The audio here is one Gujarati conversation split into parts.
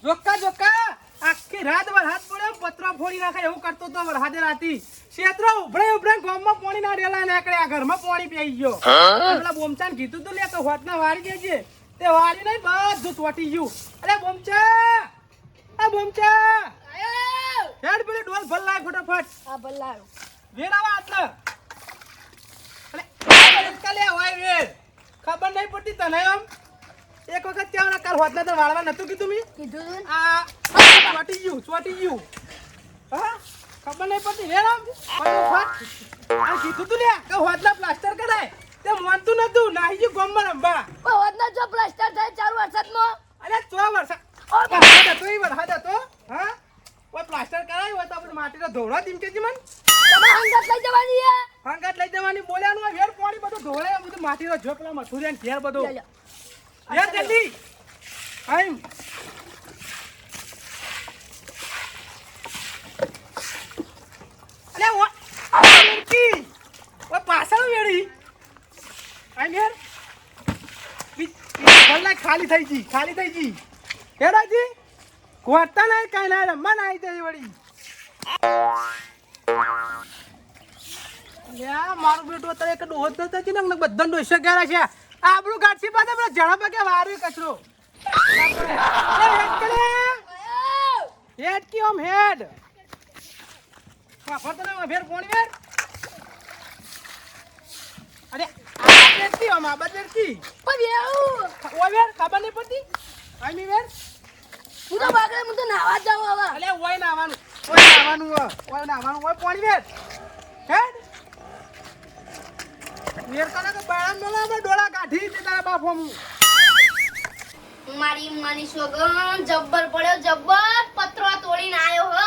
જોકા જોકા આખી રાત વરસાદ પડ્યો પતરો ફોડી નાખે એવું કરતો તો વરસાદે રાતી ક્ષેત્રો ઉભળે ગામમાં પાણી ના રેલા નીકળ્યા ઘરમાં પાણી પી ગયો પેલા બોમચાન કીધું તો લે તો હોટના વાળી દેજે તે વાળી નહીં બધું તોટી ગયું અરે બોમચા હેડ પેલે ડોલ ભલ લાય ફટાફટ આ બલ્લારો વેરાવા આટલા અરે કાલે હોય વેર ખબર નહીં પડતી તને એમ એક વખત ત્યાં ના કાલ હોટના તો વાળવા નતું કીધું મી કીધું તું આ ચોટી ગયું હા ખબર નહીં પડતી વેરામ આ કીધું તું લે કે હોટના પ્લાસ્ટર કરાય તે મોનતું નતું નાહી ગયું ગોમમાં રંબા ઓ વધના જો પ્લાસ્ટર થાય ચાલુ વરસાદમાં અરે ચો વર્ષ વરસાદ હતો હા કોઈ પ્લાસ્ટર કરાય હોય તો આપણે માટીનો ધોળો દીમકે જી મન તમે હંગાત લઈ જવાની હે હંગાત લઈ જવાની બોલ્યાનું હોય વેર પાણી બધું ધોળે બધું માટીનો ઝોપલા મથુરિયાન ઘેર બધું યાર જલ્દી આઈ અલે ઓ લડકી ઓ પાછળ વેડી આઈ મેર ભલા ખાલી થઈ ગઈ હેડાજી કોતા નહીં કઈ ના રમવા ના આવી જઈ વળી લ્યા મારું બેટું અત્યારે એક ડોહો તો છે ને બધા ડોસો ગયા છે આપણું ગાડી પાસે પેલા જણા પગે વાર્યું કચરો હેડ કી ઓમ હેડ વાફર તો ના ફેર કોણ વેર અરે આ બેટી ઓમ આ બેટી પણ એવું ઓ વેર ખબર નહીં પડતી આઈ મી વેર હું તો બાગડે હું તો નાવા જાવ હવે અલે ઓય નાવાનું ઓય પાણી વેર હેડ વેર કરે કે બાળા મેલા ડોળા કાઢી દે તારા બાપો હું મારી માની સોગન જબ્બર પડ્યો જબ્બર પત્રો તોડીને આયો હ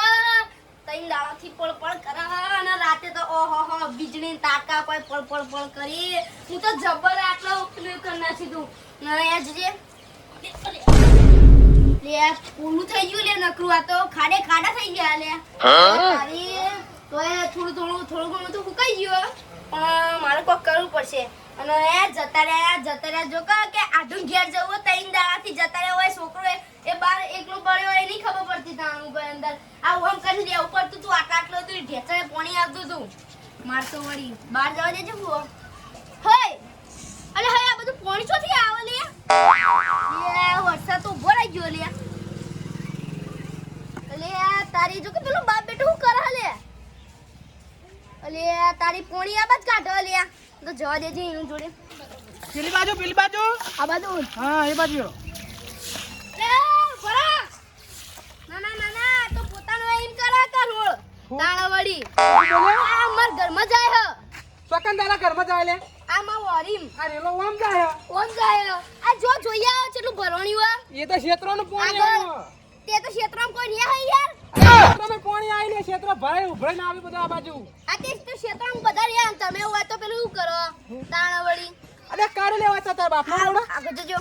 તઈ દાડાથી પળ કરા અને રાતે તો ઓહો વીજળી તાકા કોઈ પળ કરી હું તો જબ્બર આટલો ક્લિક કરી નાખી દઉં નયા જજે લે પૂરું થઈ ગયું લે નકરું આ તો ખાડા થઈ ગયા લે તારી તોય થોડું ઘણું તો ફૂકાઈ ગયું પણ મારે કોઈ કરવું પડશે અને જતા રહ્યા જો કે આધુન ઘેર જવું તૈન દાડાથી જતા રહ્યા હોય છોકરો એ બાર એકલો પડ્યો હોય નહીં ખબર પડતી તાણું ભાઈ અંદર આ ઓમ કરી દે ઉપર તું આટલો તું ઢેચણે પાણી આપતું તું માર તો વળી બહાર જવા દેજો હું હોય અલે હે આ બધું પાણી ચોથી આવે લે વરસાદ તો ઉભો રહી ગયો લે અલે તારી જો કે પેલો બાપ બેટો હું કરે લે અલે તારી પોણી આ બાદ કાઢો લે તો જવા દેજે એનું જોડે પેલી બાજુ આ બાજુ હા એ બાજુ એ ભરા ના તો પોતાનો એમ કરે રોળ તાળવડી આ માર ઘરમાં જાય હ સકન તારા ઘરમાં જાય લે આ માં વરીમ આ રેલો ઓમ જાય આ જો જોઈએ આવ કેટલું ભરણ્યું એ તો ક્ષેત્રનું પાણી આગળ. આવ્યું તે તો ક્ષેત્રમાં કોઈ નહીં હે યાર ક્ષેત્રમાં પાણી આવી ને ક્ષેત્ર ભરાય ઉભરાઈને આવી બધું આ બાજુ આ તે તો ક્ષેત્રમાં બધા રહ્યા ને તમે હોય તો પેલું શું કરો તાળવડી અરે કાઢી લેવા તા તારા બાપનો રોડો આગળ જજો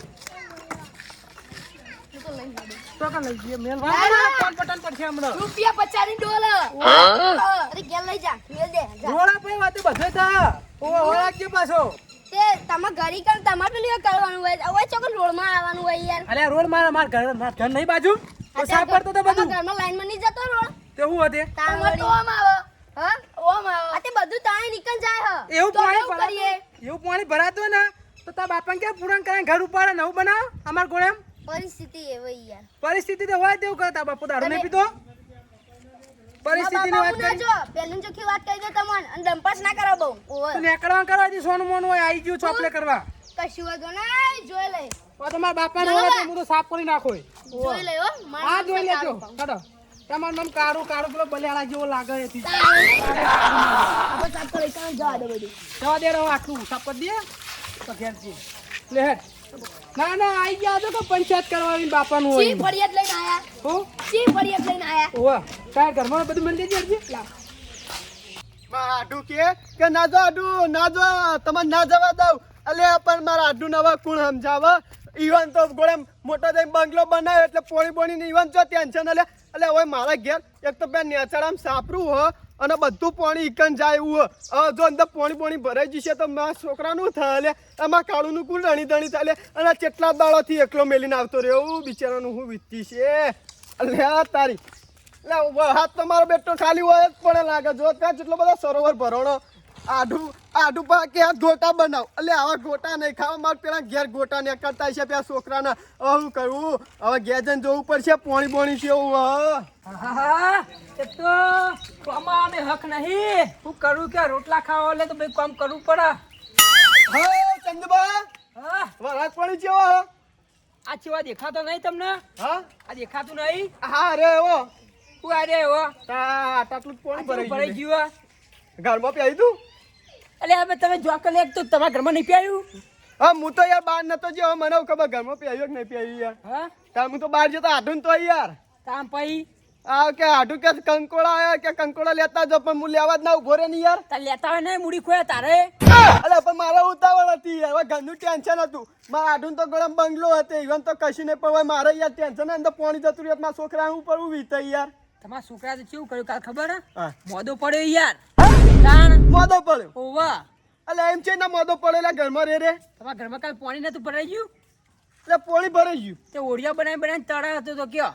હું તો લઈ જાઉં સકન લઈ જઈએ મેલ વાળા કોણ પટન પડશે હમણાં રૂપિયા 50 ની ડોલ અરે ગેલ લઈ જા મેલ દે જા રોડા પે વાતે બધે તા ઓ રાખજે પાછો તે તમાર ઘરી કર તમાર પેલું એ કરવાનું હોય હવે ચોકન રોડમાં આવવાનું હોય યાર અલે રોડ માર ઘર નહીં બાજુ તો સાફ કરતો તો બધું ઘરમાં લાઈનમાં નહીં જતો રોડ તે હું હતે તામર તો ઓમ આવે હા ઓમ આવે આ તે બધું તાણે નીકળ જાય હ એવું તો પાણી કેવું કરીએ એવું પાણી ભરાતું હોય ને તો તારા બાપાને ક્યાં પૂરણ કરે ઘર ઉપાડે નવું બનાવ અમાર ગોળેમ પરિસ્થિતિ એવી યાર પરિસ્થિતિ તો હોય તેવું કરતા બાપુ દારૂ નહીં પીતો પરિસ્થિતિની વાત કરી જો પેલું ચોખ્ખી વાત કરી દે તમને અને ડંપાસ ના કરો બહુ ઓય તો નેકળવા કરવા દી સોનું મોનું હોય આવી ગયું ચોપલે કરવા કશું વાંધો નહીં જોઈ લે તો તમારા બાપાને હોય તો હું તો સાફ કરી નાખો જોઈ લે હો હા જોઈ લેજો કાઢો તમારું નામ કાળું પેલો બલિયાળા જેવો લાગે એથી આપણે સાફ કરી કામ જવા દે બધું જવા દે રહો આટલું સાફ કરી દે તો ઘેર જઈએ લે હેડ ના આવી ગયા તો કે પંચાયત કરવાની બાપાનું સી હોય ફરિયાદ લઈને આયા હો સી ફરિયાદ લઈને આયા ઓવા કાય ઘરમાં બધું મળી જશે આડું કે ના જો આડું ના જો તમે ના જવા દઉં અલે પણ મારા આડું નવા કોણ સમજાવ ઈવન તો ગોળે મોટો દઈ બંગલો બનાવ્યો એટલે પોણી બોણી ઈવન જો ટેન્શન અલે હવે મારા ઘેર એક તો બે નેચરામ સાપરું હો અને બધું પાણી ઈકન જાય એવું હે. હવે જો અંદર પાણી ભરાઈ જશે તો મારા છોકરાનું થાય લે, આમાં કાળુનું કુલ રણી દણી થાય લે, અને કેટલા દાડોથી એકલો મેલીને આવતો રહ્યો, એવું બિચારાનું હું વીતી છે. અલ્યા તારી લે હાથ તમારો બેટો ખાલી હોય જ પણ લાગે. જો ત્યાં જેટલો બધો સરોવર ભરણો આડું પાકે આ ગોટા બનાવ. એટલે આવા ગોટા નહીં ખાવા, મારે પેલા ઘેર ગોટા ને કરતા છે પેલા છોકરાના. હવે શું કરવું, હવે ઘેર જઈને જોવું પડશે પોણી બોણી છે એવું. હા એ તો કોમાં અમે હક નહીં. હું કરું કે રોટલા ખાવા એટલે તો ભાઈ કામ કરવું પડે. હા ચંદુબા હા વરાત પાણી છે હો. આ ચેવા દેખાતો નહીં તમને? હા આ દેખાતું નહીં? હા રે એવો હું આ રે એવો આટલું જ પાણી ભરાઈ ભરાઈ ગયું. ઘરમાં પી આવી તું. એટલે હવે તમે જો કે તો તમારા ઘરમાં નહીં પ્યાયું? હા હું તો યાર બહાર નતો જ્યો, મને એવું ખબર ઘરમાં પી આવ્યો કે નહીં પી આવ્યું યાર. હા તાર હું તો બહાર જતો આઢું તો યાર તામ પઈ આ કે આઢું કે કંકોડા આવ્યા કે કંકોડા લેતા જો, પણ હું લેવા જ ના ઉભો રે નહીં યાર. તાર લેતા હોય ને મૂડી ખોયા તારે. અરે પણ મારે ઉતાવળ હતી યાર, હવે ઘરનું ટેન્શન હતું. મારા આઢું તો ગરમ બંગલો હતો, ઇવન તો કશું નહીં પણ મારે યાર ટેન્શન અંદર પાણી જતું રહ્યું, મારા છોકરા ઉપર હું વીતે યાર. તમારા છોકરા તો કેવું કર્યું કાલ ખબર હે? હા મોદો પડ્યો યાર. તાણ મોદો પડ્યો. ઓવા એટલે એમ છે ને મોદો પડેલા ઘરમાં રે તમારા ઘરમાં કાલ પાણી નતું ભરાઈ ગયું? એટલે પાણી ભરાઈ ગયું. તે ઓળિયા બનાવીને તળા હતો તો કયો?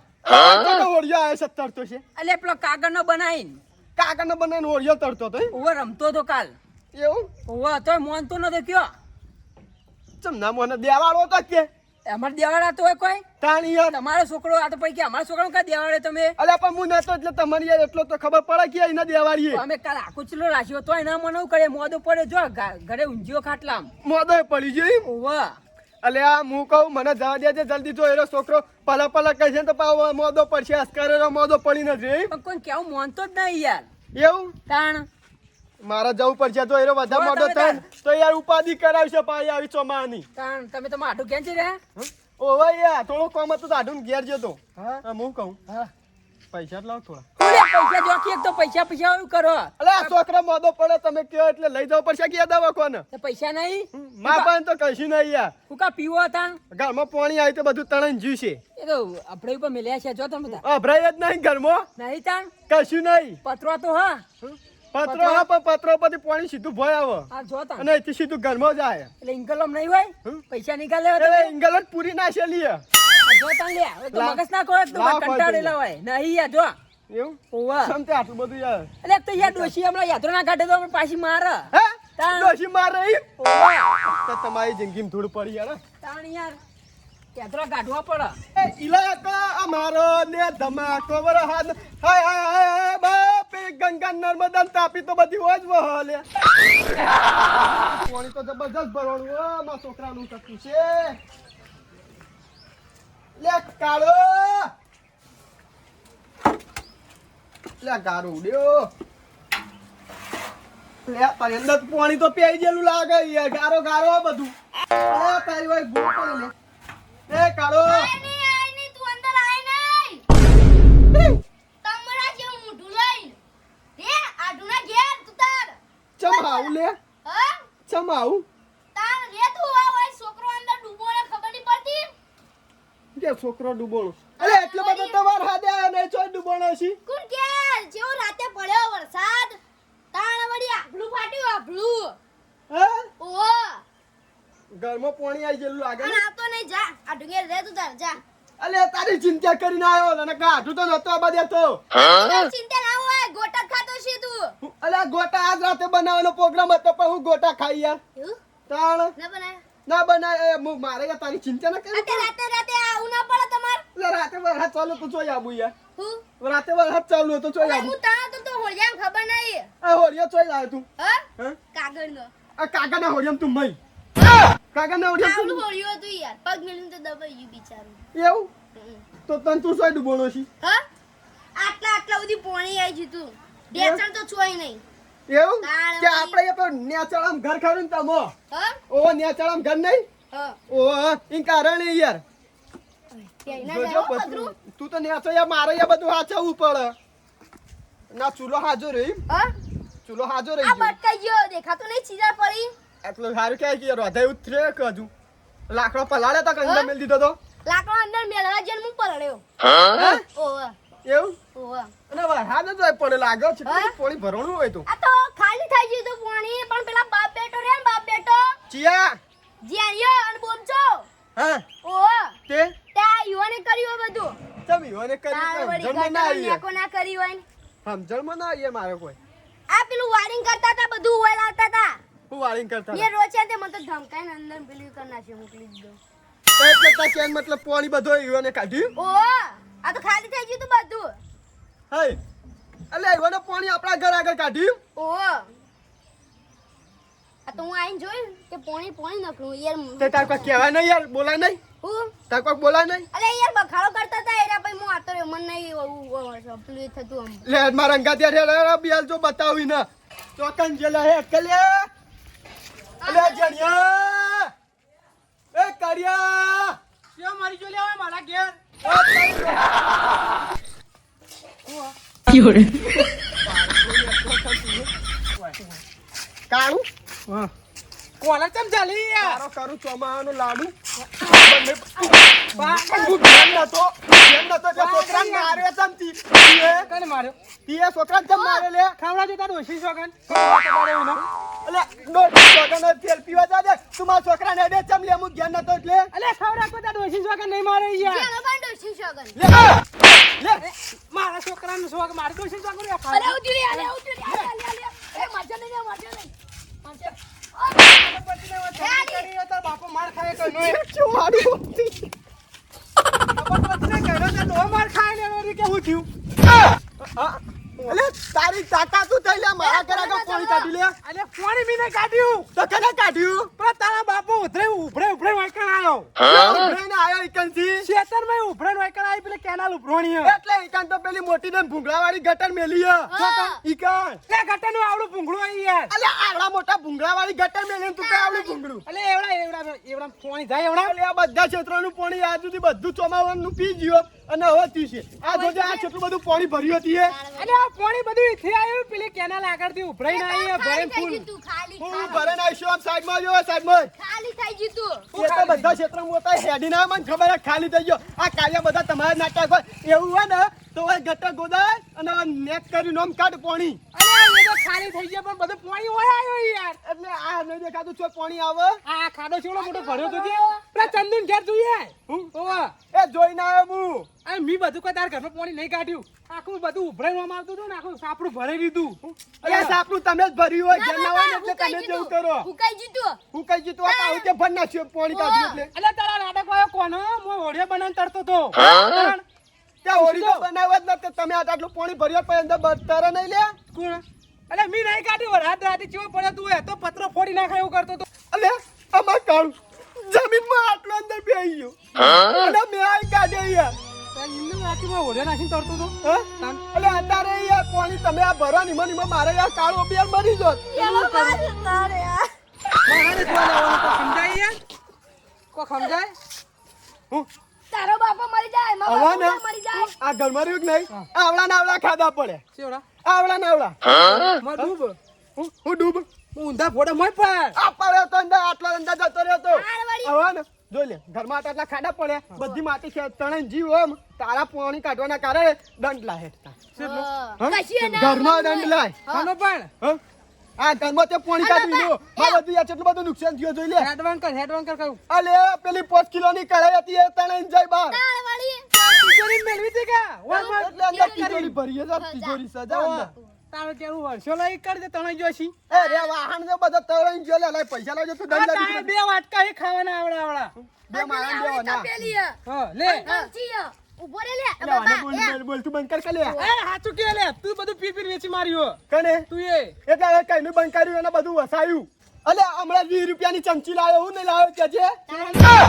ઓળિયો આવે 17 તો છે. એટલે પેલો કાગળનો બનાવીને કાકાનો બનાવીને ઓળિયો તરતો હતો ઓવા રમતો હતો કાલ. એવું ઓવા તો મોનતો નતો કયો? ચમ ના મને દેવાળો તો કે અમારે દેવાડા તો હોય કોઈ? તાણી યાર. તમારો છોકરો આ તો પછી કે અમારા છોકરાનું કઈ દેવાડે તમે? અલ્યા પણ હું નતો એટલે તમને યાર એટલો તો ખબર પડે કે એને દેવાડીએ. અમે કાલ આખું ચલો રાખ્યો તો એના મને કરે મોદો પડે જો ઘરે ઊંઝીઓ ખાટલામ. મોદો પડી ગયો. ઓવા અલ્યા હું કહું મને જવા દેજે જલ્દી, જો એનો છોકરો પલા કહે છે તો પાવ મોદો પડશે, અસ્કારેલો મોદો પડી નથી. પણ કોઈ કેવું માનતો જ નહીં યાર. એવું તાણ મારે જવું પડશે, જો એનો બધા જો મોદો તમે થાય તો યાર ઉપાધિ કરાવશે પાઈ આવી ચોમાની. તાણ તમે તમારું આટું ખેંચી રહ્યા? ઓવે યાર થોડો કોમ હતો તો આઢું ઘેર જતો. હા હું કહું હા પૈસા જ લાવ થોડા. પૈસા જોખી એક તો પૈસા એવું કરો. અલ્યા આ છોકરા મોદો પડે તમે કયો એટલે લઈ જવું પડશે કે દવા કોને. તો પૈસા નહીં? મા પાસે તો કશું નહીં યાર. હું કા પીવો તાણ? ઘરમાં પાણી આવી તો બધું તણાઈ જ્યું છે. એ તો આપણે ઉપર મેલ્યા છે જો તમે તાણ. અભરાય જ નહીં ઘરમાં નહીં તાણ કશું નહીં. પતરો તો હા પત્રો હા પણ પત્રો પરથી પાણી સીધું ભય આવે આ જો તાણ. અને અહીંથી સીધું ઘરમાં જાય. એટલે ઇન્કલમ નહીં હોય? હમ? પૈસા નિકાલે હોય એટલે તમે? ઇંગલટ પૂરી નાખેલી હે. આ જો તાણ લે હવે તો લાવ. મગજ ના ખોરાક તો લાવ કંટાળેલા હોય નહીં યાર જો. એવું ઓવા સમતે આટલું બધું યાર. એટલે એક તો યાર ડોશી હમણાં યાત્રા ના કાઢે તો હમણાં પાછી મારે. હે તાણ. ડોશી મારે ઈ? ઓવા તો તમારી જિંદગીમાં ધૂળ પડી યાર. તાણ યાર યાત્રા કાઢવા પડે. એ ઇલાકા અમારો ને ધમાકો વરહાદ. હાય હાય હાય હાય બાપ એ ગંગા નર્મદા ને તાપી તો બધી હોજ વહલે. પાણી તો જબરજસ્ત ભરવાનું હો, મારા છોકરાનું કશું છે. લે કાળો લે ગારો ઉડ્યો. લે તારી અંદર પાણી તો પી ગયેલું લાગે યાર. ગારો ગારો બધું. લે તારી ભાઈ ભૂખ પડી લે. એ કાળો આય નહીં, તું અંદર આય નહીં. તમારા જેવું મોઢું લઈને. હે, આઢુના ઘેર તું તાર. ચમ આવું લે હા? ચમ આવું તાર રે તું આ હોય છોકરો અંદર ડૂબો ને ખબર નહીં પડતી. કે છોકરો ડૂબોણો. અરે એટલો બધો તમાર હાથે આયો નહીં ચોય ડૂબોણો છી. કોણ કે જેવો રાતે પડ્યો વરસાદ તાણ વળી આભલું ફાટ્યું આભલું. હે ઓહો ઘરમાં પાણી આવી ગયેલું લાગે અને ને. આવતો નહીં જા આઢું ઘેર રે તું તાર જા. અલે તારી ચિંતા કરીને આવ્યો અને કાઢું તો નતો આ બધે તો. તાર ચિંતા ના હોય ગોટા જ ખાતો છે તું. અલે ગોટા આજ રાતે બનાવવાનો પ્રોગ્રામ હતો પણ હું ગોટા ખાઈ યાર. એવું તાણ ના બનાય. ના બનાય મારે યાર તારી ચિંતા ના કરી. રાતે આવું ના પડે તમાર. એટલે રાતે વરસાદ ચાલુ તો ચોય આવું યાર. હું રાતે વરસાદ ચાલુ હતો ચોય આવું. હું તાણ તો હોળિયામ ખબર નહીં. આ હોડિયો ચોય લાવ્યો તું. હા હે કાગળનો આ કાકાના હોડિયામ તું મઈ. કાકાના હોડિયામ આવડું તું. હોળિયો હતું યાર પગ મેલીને તો દબાઈ ગયું બિચારું. એવું તો તન તું સોય ડૂબોણો છી. હા આટલા સુધી પોણી આવી જીતું ઢેચણ તો છોય નહીં. એવું તાણ કે આપણે એ તો નેચાળામ ઘર ખરું ને તમો. હા ઓ નેચાળામ ઘર નહીં. હા ઓ ઈ કારણ ઈ યાર. ક્યાંય ના જોજો જાય હો પતરું. પતરું. તું તો નેચો યાર મારે યાર બધું હાચવવું પડે. ના ચૂલો હાજો રહી. હા ચૂલો હાજો આ રહી ગયો. બટકાઈ ગયો દેખાતો નહીં ચીરા પડી. એટલું સારું કે યાર રોધા એવું થરે કે હજુ લાકડો પલાળે તો કંદા મેલ દીધો તો. લાકડો અંદર મેળવા જન હું પરણ્યો. હે? ઓવા એવું ઓવા અને વરસાદ જ હોય પણ લાગે છે હા? પાણી ભરવાનું હોય તો આ તો ખાલી થઈ ગયું તું પાણી પણ પેલા બાપ બેટો રે ને બાપ બેટો ચિયા જ્યાં અને બોમચો હા ઓ તે ત્યાં યુવાને કર્યું બધું તમે યોને તારે કરી વળી સમજણ ના ગટરો આવીએ નેકો ના કરી હોય ને. સમજણમાં ના આવીએ મારે કોઈ આ પેલું વાયરિંગ કરતા હતા બધું ઓય લાવતા હતા હું વાળીને કરતા એ રોચે તે મને તો ધમકાઈને અંદર પેલું કરી નાખ્યું મોકલી દીધો એટલે તા કેન મતલબ પાણી બધો યોને કાઢ્યું ઓ આ તો ખાલી થઈ ગયું તું બધું હે એટલે યોને પાણી આપણા ઘર આગળ કાઢ્યું ઓ આ તો હું આઈને જોયું કે પોણી નકરું યાર તે તાર કોઈ કહેવાય નહીં યાર બોલાય નહીં હું તાર કોઈ બોલાય નહીં અલે યાર બખાડો કરતા હતા એરા પછી હું આતો રહ્યો મને નહીં પેલું થતું આમ લે મારા અંગા ત્યાં બિયાલ જો બતાવી ને ચોકન જેલા હે કલે અલે જણિયા એ કરિયા કેમ મારી જો લેવા મારા ઘેર કાળું હા કોલા ચમ ચાલી યાર તારો કરું ચોમાનો લાડુ છોકરા મારે ચમતી કને માર્યો તીએ છોકરા ચમ મારે લે ખાવડા જો તારું ઓછી શોગન અલે દોઢ છોકરા તેલ પીવા જા તું મારા છોકરા ને દે ચમ લે હું જ્ઞાન નતો એટલે અલે ખાવડા કો તારું ઓછી શોગન નહીં મારે યાર ચાલો બાંડો શિશોગન લે મારા છોકરાનું શોગ મારે તો ઓછી શોગન અરે ઉતરી અરે ઉતરી અરે એ મજા નહીં બાપો માર ખાય તો નહીં ચોવાડું માર ખાય ને એનો કે હું થયું અલે તારી તાકાત તું થઈ લે મારા ઘર આગળ પાણી કાઢી લે અલે પાણી મીને કાઢ્યું તો કને કાઢ્યું પણ તારા બાપો ઉભરે વાયકણ આવ્યો ઉભરાઈને આયો ઈકનથી ખેતર માં ઉભરે વાયકણ આવી પેલે કેનાલ ઉભરોણી એટલે ઈકન તો પેલી મોટી ને ભૂંગળાવાળી ગટર મેલી હે ઈકન લે ગટરનું આવડું ભૂંગળું આવી યાર અલે આવડા મોટા ભૂંગળાવાળી ગટર મેલી તું કઈ આવડું ભૂંગળું અલે એવડા પાણી જાય એવડા અલે આ બધા ક્ષેત્રોનું પાણી આજ સુધી બધું ચોમાવાનું પી ગયો અને હવે થયું છે આ જોજે આ કેટલું બધું પાણી ભર્યું હતી એ અલે આ પાણી બધું ઇથી આવ્યું પેલી કેનાલ આગળથી ઉભરાઈને આવી ભરે ફૂલ હું ભરે નાખ્યો આમ સાઈડમાં જો સાઈડમાં ખાલી થઈ ગયું તું એ તો બધા ક્ષેત્રમાં હોતા હેડી ના મને ખબર હે ખાલી થઈ ગયો આ કાર્ય બધા તમારા નાટક હોય એવું હોય ને તો હવે ગટર ગોદાય અને નેટ કરી નોમ કાઢ પાણી અલે એ તો ખાલી થઈ ગયા પણ બધું પાણી ઓય આવ્યો યાર એટલે આ નહીં દેખાતું છો પાણી આવે આ ખાડો છોડો મોટો ભર્યો તો જે પેલા ચંદુન ઘેર જોઈએ હું ઓવા એ જોઈને આવ્યો હું આ મી બધું કોઈ તાર ઘરમાં પાણી નહીં કાઢ્યું આખું બધું ઉભરાઈમાં આવતું હતું ને આખું સાપડું ભરી દીધું અરે સાપનું તમે જ ભર્યું હોય જેમ ના હોય ને એટલે તમે જેવું કરો હુકાઈ જીતું હું કઈ જીતું આ પાઉં કે ભર નાખ્યો પાણી કાઢ્યું એટલે અલે તારા નાટક વાળો કોનો મો ઓડિયો બનાવીને તરતો તો ત્યાં હોળી તો બનાવવા જ નથી તમે આટલું પાણી ભર્યો પછી અંદર તરે નહીં લે કોણ અલે મી નહીં કાઢ્યું રાત રાતે ચેવો પડે તું એ તો પત્રો ફોડી નાખાય એવું કરતો તો અલે અમાર કાળું જમીનમાં આટલો અંદર બેહી ગયો અને મેં આઈ કાઢે યાર ઇન્દુ રાતીમાં ઓડિયો નાખીને તરતો તો હા? અલે અત્યારે યાર પાણી તમે આ ભરો નિમો મારે યાર કાળો બિયાર મરી જોત મારે તો લાવવાનું તો સમજાય યાર કો સમજાય હું તારો બાપો મરી જાય મારો હવે ને બાપો મરી જાય આ ઘરમાં રહ્યું કે નહીં આવડા નાવડા ખાધા પડે ચેવડા આવડા નાવડા મર ડૂબ હું ડૂબ ઊંધા ફોડે મોય પર આ પડ્યો તો અંદર આટલો અંદર જતો રહ્યો તો આરવાડી. હવે ને જોઈ લે ઘરમાં આટલા ખાડા પડે બધી માટી તણાઈ જીવ એમ તારા પાણી કાઢવાના કારણે દંડ લાય હેઠતા કશી ના ઘરમાં દંડ લાય ખાનો પણ હા? આ ઘરમાં તે પાણી કાઢી લો આ બધું યાર કેટલું બધું નુકસાન થયું જોઈ લે હેડવાન કર કહું અલે પેલી 5 કિલોની કઢાઈ હતી એ તણાઈ જાય બહાર આરવાડી. તિજોરી મેળવી હતી કે એટલે અંદર તિજોરી ભરી છે તિજોરી સજા અંદર તારો કેવું વર્ષો લઈ કરજે તણાઈ ગયો છી એ રે વાહન જો બધા તણાઈ ગયો લે પૈસા લાવજો તું દંડ તારે લાવી બે વાટકા હી ખાવાના આવડા બે માણસ દેવા ના તપેલી હે. હા લે કમચી હે. ઊભો રે લે લે આને બાબા બોલ તું બંધ કર કે લે એ હાચું કે લે તું બધું પી પી વેચી માર્યો કને તું એ એટલે હવે કઈનું બંધ કર્યું અને બધું વસાયું અલે હમણાં 20 રૂપિયાની ચમચી લાવ્યો હું નહીં લાવ્યો કે છે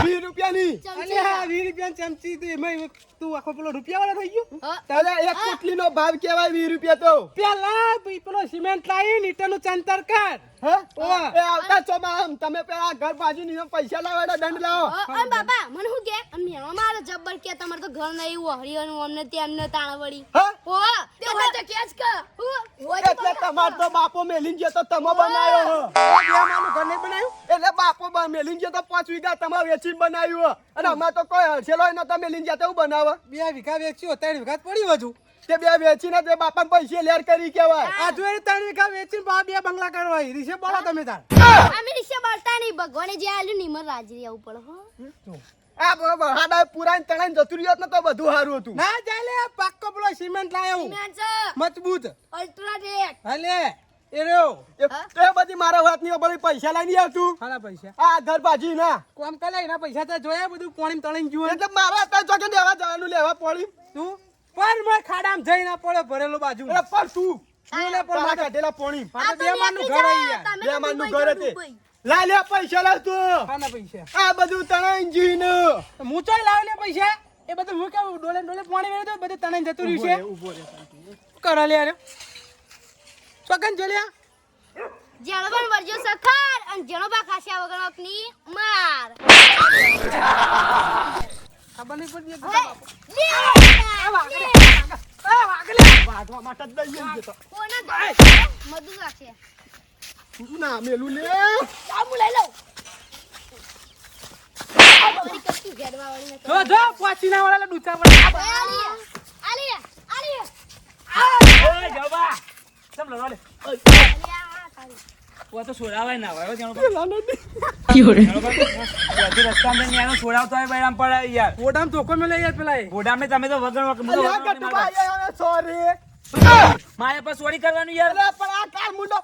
20 રૂપિયાની અલે હા 20 રૂપિયાની ચમચી તું એમાં તું આખો પેલો રૂપિયા વાળો થઈ ગયો અલે એક પોટલીનો ભાવ કેવાય 20 રૂપિયા તો પેલા પેલો સિમેન્ટ લાવી નીટરનું ચંતર કર હે ઓવા. એ આવતા ચોમા તમે પેલા ઘર બાજુ પૈસા લાવો દંડ લાવો અને બાબા મને શું કે અને મેળો મારો જબ્બર કે તમારે તો ઘર નહીં હરિયનું અમને તેમને તાણવડી હા ઓ તે હોય તો કેસ કે હોય તો એટલે તમાર તો બાપો મેલીન ગયો તો તમે બનાવ્યો હો બે માનું ઘર નહીં બનાવ્યું એ એટલે બાપો મેલીને ગયા તો 5 વીઘા તમારે વેચીને બનાવ્યું અને અમાર તો કોઈ હલસેલો નતો મેલીને ગયા તો એવું બનાવે 2 વીઘા વેચ્યો 3 વીઘા જ પડ્યું હજુ તે બે વેચીને તે બાપા પૈસે લેર કરી કેવાય આ જોઈ 3 વીઘા વેચીને બા 2 બંગલા કરવા રીસે બોલો તમે તાર અમે નિશ્ચય બોલતા નહીં ભગવાને જે આલ્યું નિમર રાજી આવું પડે હો આ બરાબર હાડા પુરાણ તણાઈને જતું રહ્યો ને તો બધું સારું હતું ના જાય લે પાક્કો પેલો સિમેન્ટ લાયો સિમેન્ટ છે મજબૂત અલ્ટ્રાટેક હાલે એ રહ્યો એ બધી મારા વાત ની બળી પૈસા લઈને આવતું હાલા પૈસા આ આધાર ભાજી ના કોમ કરે એના પૈસા તો જોયા બધું પાણી તળીને જુઓ એટલે મારા અત્યારે ચોકે લેવા જવાનું લેવા પડી તું પણ મેં ખાડામાં જઈને પડે ભરેલો બાજુ એટલે પર તું તું લે પણ મારા કાઢેલા પોણી મારે બે માનનું ઘર આવી યાર બે માનનું ઘર હતી લા લે પૈસા લાવ તું ખાના પૈસા આ બધું તણાઈને જીને હું ચોય લાવ લે પૈસા એ બધું હું કેવું ડોલે ડોલે પાણી વેરે તો બધું તણાઈને જતું રહ્યું છે ઉભો રે કરો લે યાર ચોકન જોલ્યા જેનો પણ વર્જો સખાર અને જેનો બા ખાસ્યા વગર આપની માર ખબર નહીં પડતી એક વાગવા માટે જ દઈએ ને તો કોના મધુ રાખશે ના મેલું લે આમુ લઈ લઉં મારી કચ્ચી ઘેડવા વાળી નથી જો જો પાછીના વાળા ડૂચા પર આલી ઓય જવા સમ લડવા લે ઓ તો છોડાવાય ના હોય જાણો પેલા નથી રસ્તામાં જઈને એનો છોડાવતો હોય ભાઈ આમ પડે યાર ઓડામ ધોકો મેલે યાર પેલા એ ગોડામે તમે તો વગર અલ્યા ગટુભાઈ સોરી માયા પર ચોરી કરવાનું યાર અરે પણ આ કાર મુંડો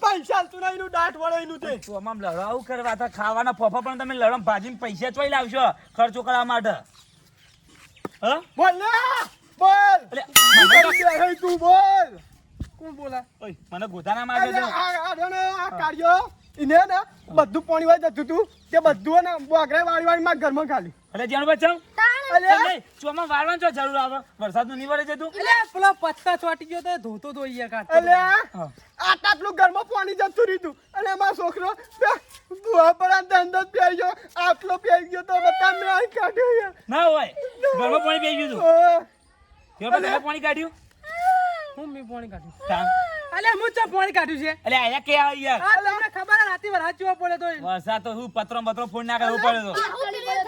પૈસા તું નહીં નું દાંત વળે એનું તે તો આમ લડાવું કરવા હતા ખાવાના ફોફા પણ તમે લડમ ભાજીને પૈસા ચોઈ લાવશો ખર્ચો કરવા માટે હ બોલ લે બોલ એટલે તું બોલ કોણ બોલા ઓય મને ગોધાના માગે છે આ કાર્યો ઇને ને બધું પાણી વાય જતું તું તે બધું ને બોગરે વાળી વાળી માં ઘરમાં ખાલી અરે જાણો બચાવ અલ્યા ચોમાં વાળવાનું છો જરૂર આવે વરસાદનું નહીં વળે જતું એટલે પેલો પત્તા ચોટી ગયો તો ધોતો તો યાર કાઢતો અલ્યા આટલું ઘરમાં પાણી જતું રહ્યું અને મારો છોકરો બુઆ પર અંદર પ્યાઈ ગયો આટલો પ્યાઈ ગયો તો બતા મેં આ કાઢ્યો યાર ના હોય ઘરમાં પાણી પી ગયું તું કેવા બધા પાણી કાઢ્યું હું મી પાણી કાઢ્યું તામ અલે હું ચા પાણી કાઢ્યું છે અલે આયા કે આવે યાર આ તમને ખબર હે રાતી વરસાદ જોવા પડે તો વરસાદ તો હું પત્રો ફોડ ના કરવો પડે તો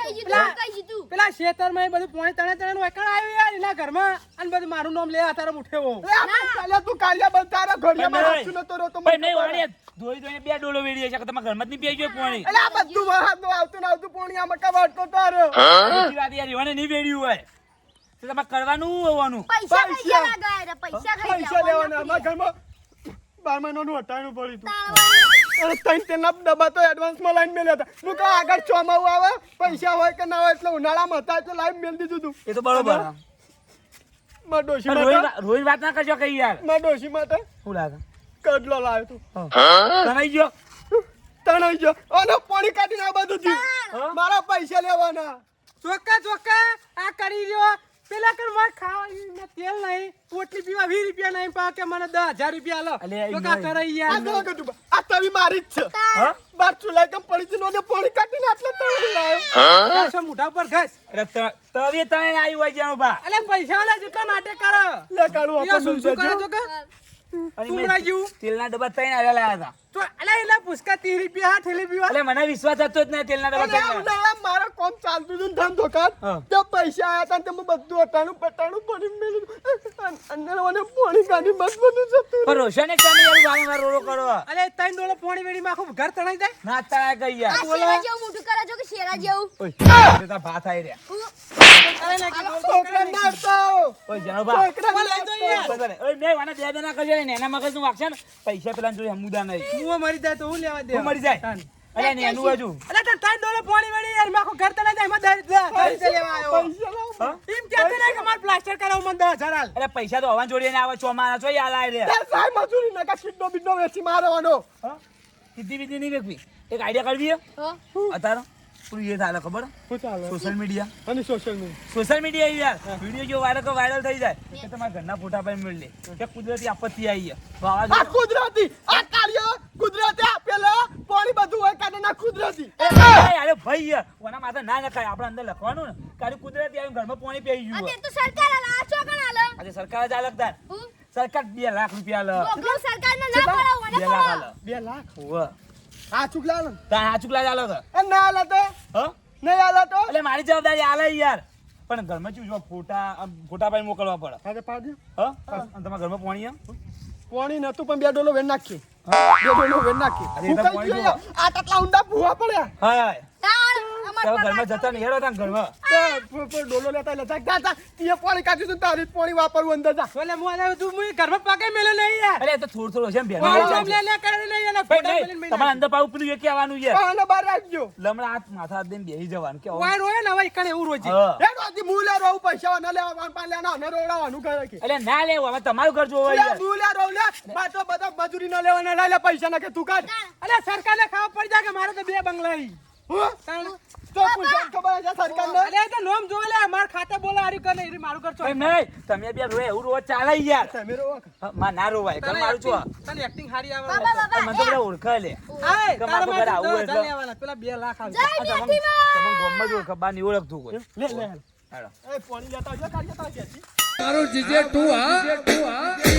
થઈ ગયું કઈ જીતું પેલા ખેતરમાં એ બધું પાણી તણે તણે નું એકણ આવ્યું યાર એના ઘરમાં અને બધું મારું નામ લે આતારે ઉઠેવો ચાલે તું કાલ્યા બંધારા ઘડિયામાં હાચું નતો રહ્યો તો ભાઈ નહીં વાળીએ ધોઈને બે ડોલો વેડી છે કે તમારા ઘરમાં જ નહીં પી ગયો પાણી અલ્યા આ બધું વરસાદનું આવતું ને આવતું પાણી આમાં કવાટતો તારો બીજી વાત યાર ઈવાને નહીં વેડ્યું હોય તો તમારે કરવાનું હોવાનું પૈસા કઈ ગયા લાગા રે પૈસા કઈ પૈસા લેવાના અમારા ઘરમાં 12 મહિનાનું હટાણું પડ્યું હતું અને ત્રણ તેના ડબ્બા તો એડવાન્સમાં લાઈન મેલ્યા હતા હું કહું આગળ ચોમાવું આવે પૈસા હોય કે ના હોય એટલે ઉનાળામાં હતા એટલે લાઈન મેલ દીધું હતું એ તો બરોબર મારા ડોશી માટે રોજ વાત ના કરજો કઈ યાર મારા ડોશી માટે શું લાગે કડલો લાવ્યો તું તણાઈ ગયો તણાઈ ગયો અને પાણી કાઢીને આ બધું થયું મારા પૈસા લેવાના ચોક્કા આ કરી રહ્યો પેલા કર માર ખાવા તેલ નહીં પોટલી પીવા 20 રૂપિયા નહીં પા કે મને 10,000 રૂપિયા લો અલે તો કા કરે આ યાર જો કીધું આ તવી મારી જ છે હા બાર ચૂલા કમ પડી છે ને પાણી કાઢીને આટલો તણી લાવ્યો આ મોઢા પર ઘસ અરે તવે તણે આવી હોય જાણો બા અલે પૈસા વાળા જેટલા નાટક કરો લે કાઢું યા આપણને શું કરો દેજો. છો કે અને તું મેં ના જીવ તેલના ડબ્બા તઈને આવ્યા લાયા હતા તો અલે એલા પુસ્કા 30 રૂપિયા ઠેલી પીવા અલે મને વિશ્વાસ હતો જ નહીં તેલના ડબ્બા અલે તઈને ઉનાળા મારા કોમ ચાલતું હતું ને ધંધો કાઢ હા. તો પૈસા આયા હતા ને તેમાં બધું અટાણું પટાણું પડી મેલું અંદર મને પાણી કાઢી બસ બધું જતું પણ રોશને કેમ યાર વારંવાર રોરો કરો અલે 3 ડોલો પાણી વેડી માં આખું ઘર તણાઈ જાય ના તણાય કઈ યાર આ શેરા જેવું મોટું કરે છો કે શેરા જેવું ઓય તે ભાત આવી રહ્યા અરે ના છોકરા મારતો ઓય જાણો બા છોકરા લઈ જો યાર બરાબર. ઓય બે વાના બે ના કરજો ને એના મગજ નું વાગશે ને પૈસા પેલા જોઈ હમુદા નહીં હું મરી જાય તો હું લેવા દે હું મરી જાય અરે ને એનું હજુ અલે તો 3 ડોલો પાણી વેડી યાર માં આખું ઘર તણાઈ જાય એમાં 10,000 લેવા આવ્યો પૈસા લાવ હા? એમ કહેતો નહીં કે માર પ્લાસ્ટર કરાવ મને 10,000 હાલ અરે પૈસા તો હવાન જોડીને આવે ચોમાના છો યાર આય રે ચાલ સાહેબ મજૂરી નકા કિડનો બિડનો વેચી મારવાનો હા સીધી બીજી નહીં વેકવી એક આઈડિયા કરવી હો અતારો પૂરું એ થાય ખબર શું ચાલે સોશિયલ મીડિયા અને સોશિયલ મીડિયા યાર વિડિયો જો વાયરલ થઈ જાય કે તમારા ઘરના ફોટા પર મળી લે કે કુદરતી આપત્તિ આવી છે વાવાઝોડું આ કુદરતી આ કાર્ય કુદરતી આપેલા પાણી બધું હોય કાઢે ના કુદરતી અરે ભાઈ યાર ઓના માથે ના લખાય આપણે અંદર લખવાનું ને કાલે કુદરતી આવીને ઘરમાં પાણી પી ગયું આ તે તો સરકાર આ છો કણ આલે આજે સરકાર જ અલગદાર હું સરકાર 2 લાખ રૂપિયા લે ગોગલો સરકારને ના પડાવ મને 2 લાખ પડાવ આલે 2 લાખ હોવે હા ચૂકલા ને તાર આ ચૂકલા ચાલો તો ના આલા તો હ નહીં આલા તો એટલે મારી જવાબદારી આલે યાર પણ ઘરમાં ચૂજવા ફોટા પાડી મોકલવા પડે હા તો પાડ્યો અને તમારા ઘરમાં પાણી એમ પાણી નતું પણ 2 ડોલો વેન નાખી 2 ડોલો વેન નાખી અરે એ તો ફૂંકાઈ પાણી ગયો યાર. આ ટટલા ઊંડા ભૂવા પડ્યા હા તાણ અમાર તો ઘરમાં જતા નહીં હેડો તાર ઘરમાં તો ડોલો લેતા લેતા જા તીએ પાણી કાઢ્યું છે તારી જ પાણી વાપરવું અંદર જા એટલે હું આલે તું મુઈ ઘરમાં પગે મેલે નહીં યાર અરે એ તો થોડું છે એમ બેન પાણી જમ લે કરે નહીં અને ફોટા મેલીને તમારા અંદર પાવું પેલું એ કહેવાનું યાર પાણી બહાર રાખજો લમડા હાથ માથા હાથ દઈને બેસી જવાનું કે વાય રોય ને હવે કણે એવું રોજે હા. એ રોજી મૂલે રહું પૈસા ન લેવા પાન લેના ન રોડાવાનું કરે કે એટલે ના લેવું હવે તમારું ઘર જોવો યાર મૂલે રહું લે બા તો બધા મજૂરી ન લેવાના લઈ લે પૈસા ના કે તું કાઢ અલે સરકારને ખાવા પડી જાય કે મારે તો 2 બંગલા હી હું તો પૂછા ખબર છે સરકારને અલે એ તો નોમ જોવે લે માર ખાતે બોલે આરી કરે ઈ મારું ઘર છો એમ નહીં તમે બે રોય એવું રોજ ચાલે યાર તમે રો માં ના રોવાય ઘર મારું છો તને એક્ટિંગ હારી આવે બાબા બાબા મને તો બધા ઓળખે લે આય કે તારા મારું ઘર આવું માટે એટલે. લેવાના પેલા 2 લાખ આવે જય તમને બેટીમાં ગોમમાં જ ઓળખે બહાર નહીં ઓળખતું કોઈ લે લે હેડો એ પાણી લેતા જો કાઢ લેતા છે તારું જીજે તું હા